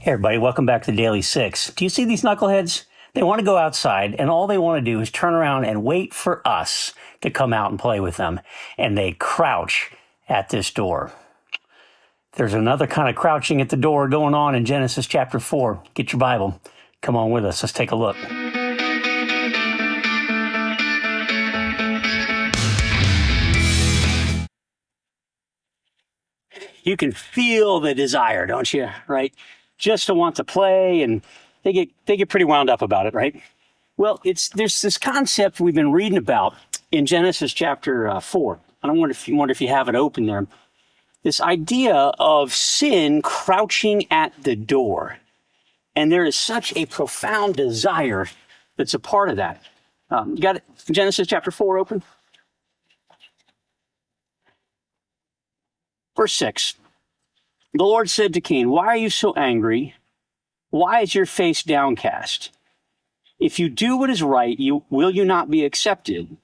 Hey everybody, welcome back to the Daily Six. Do you see these knuckleheads? They want to go outside, and all they want to do is turn around and wait for us to come out and play with them. And they crouch at this door. There's another kind of crouching at the door going on in Genesis chapter 4. Get your Bible. Come on with us. Let's take a look. You can feel the desire, don't you? Right? Just to want to play, and they get pretty wound up about it, right? Well, there's this concept we've been reading about in Genesis chapter 4. I don't wonder if you have it open there. This idea of sin crouching at the door, and there is such a profound desire that's a part of that. You got it? Genesis chapter 4 open. Verse 6. The Lord said to Cain, "Why are you so angry? Why is your face downcast? If you do what is right, will you not be accepted?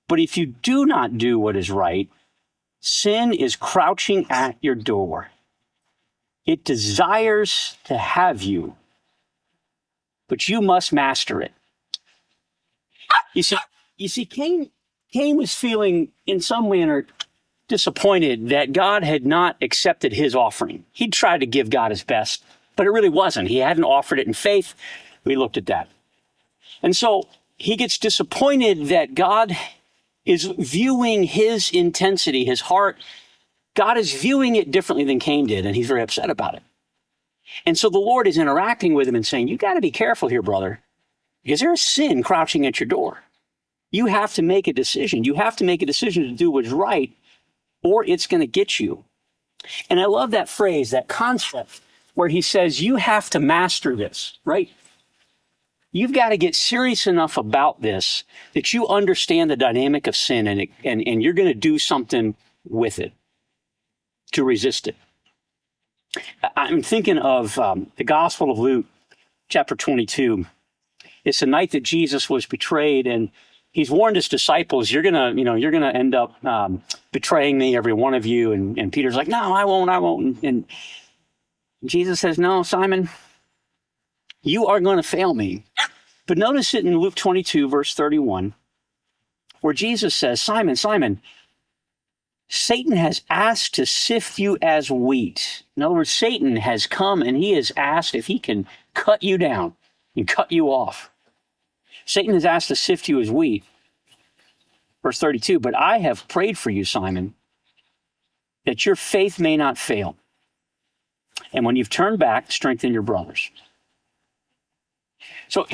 But if you do not do what is right, sin is crouching at your door. It desires to have you, but you must master it." You see, Cain was feeling in some manner disappointed that God had not accepted his offering. He tried to give God his best, but it really wasn't. He hadn't offered it in faith. We looked at that. And so he gets disappointed that God is viewing his intensity, his heart. God is viewing it differently than Cain did, and he's very upset about it. And so the Lord is interacting with him and saying, you got to be careful here, brother, because there's sin crouching at your door. You have to make a decision. You have to make a decision to do what's right, or it's going to get you. And I love that phrase, that concept, where he says, you have to master this, right? You've got to get serious enough about this that you understand the dynamic of sin, and you're going to do something with it to resist it. I'm thinking of the Gospel of Luke, chapter 22. It's the night that Jesus was betrayed, and he's warned his disciples, you're gonna end up betraying me, every one of you. And Peter's like, no, I won't. And Jesus says, no, Simon, you are going to fail me. But notice it in Luke 22, verse 31, where Jesus says, Simon, Simon, Satan has asked to sift you as wheat. In other words, Satan has come and he has asked if he can cut you down and cut you off. Satan has asked to sift you as wheat. Verse 32, but I have prayed for you, Simon, that your faith may not fail. And when you've turned back, strengthen your brothers. So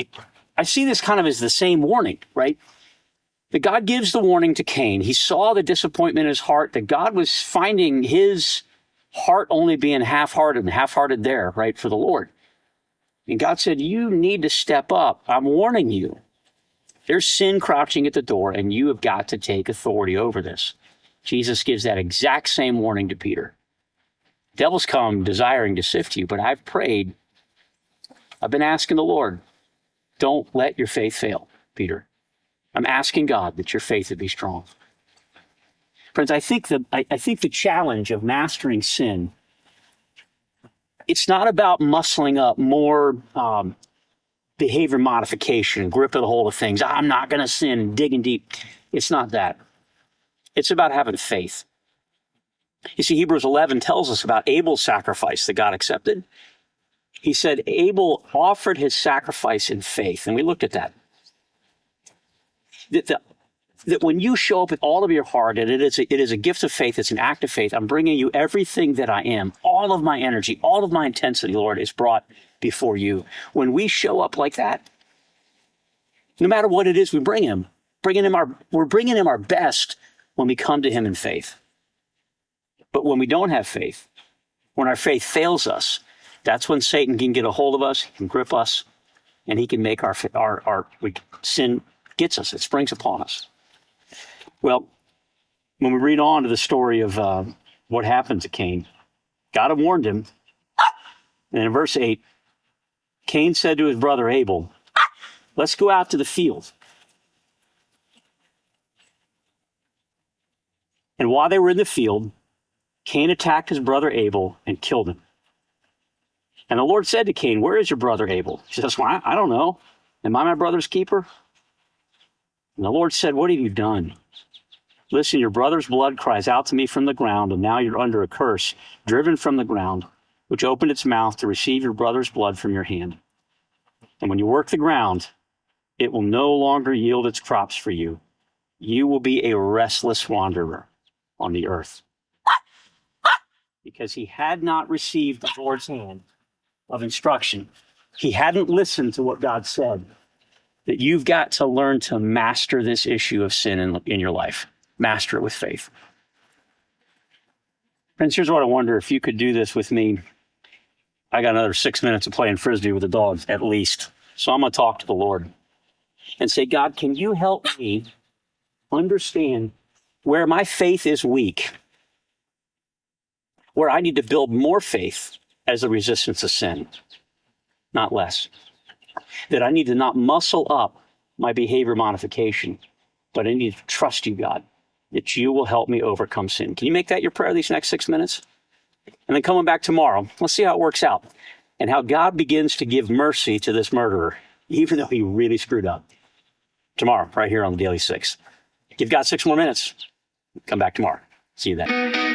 I see this kind of as the same warning, right? That God gives the warning to Cain. He saw the disappointment in his heart, that God was finding his heart only being half-hearted there, right, for the Lord. And God said, you need to step up. I'm warning you. There's sin crouching at the door, and you have got to take authority over this. Jesus gives that exact same warning to Peter. Devils come desiring to sift you, but I've prayed. I've been asking the Lord, don't let your faith fail, Peter. I'm asking God that your faith would be strong. Friends, I think the challenge of mastering sin, it's not about muscling up more behavior modification, gripping a hold of things. I'm not going to sin, digging deep. It's not that. It's about having faith. You see, Hebrews 11 tells us about Abel's sacrifice that God accepted. He said Abel offered his sacrifice in faith, and we looked at that. That when you show up with all of your heart, and it is a gift of faith, it's an act of faith, I'm bringing you everything that I am, all of my energy, all of my intensity, Lord, is brought before you. When we show up like that, no matter what it is we bring him, we're bringing him our best when we come to him in faith. But when we don't have faith, when our faith fails us, that's when Satan can get a hold of us, he can grip us, and he can make our sin gets us, it springs upon us. Well, when we read on to the story of what happened to Cain, God had warned him. And in verse 8, Cain said to his brother Abel, let's go out to the field. And while they were in the field, Cain attacked his brother Abel and killed him. And the Lord said to Cain, where is your brother Abel? He says, well, I don't know. Am I my brother's keeper? And the Lord said, what have you done? Listen, your brother's blood cries out to me from the ground, and now you're under a curse, driven from the ground, which opened its mouth to receive your brother's blood from your hand. And when you work the ground, it will no longer yield its crops for you. You will be a restless wanderer on the earth. Because he had not received the Lord's hand of instruction. He hadn't listened to what God said. That you've got to learn to master this issue of sin in your life. Master it with faith. Friends, here's what I wonder if you could do this with me. I got another 6 minutes of playing Frisbee with the dogs, at least. So I'm going to talk to the Lord and say, God, can you help me understand where my faith is weak, where I need to build more faith as a resistance to sin, not less. That I need to not muscle up my behavior modification, but I need to trust you, God, that you will help me overcome sin. Can you make that your prayer these next 6 minutes? And then coming back tomorrow, let's see how it works out and how God begins to give mercy to this murderer, even though he really screwed up. Tomorrow, right here on the Daily Six. Give God 6 more minutes. Come back tomorrow. See you then.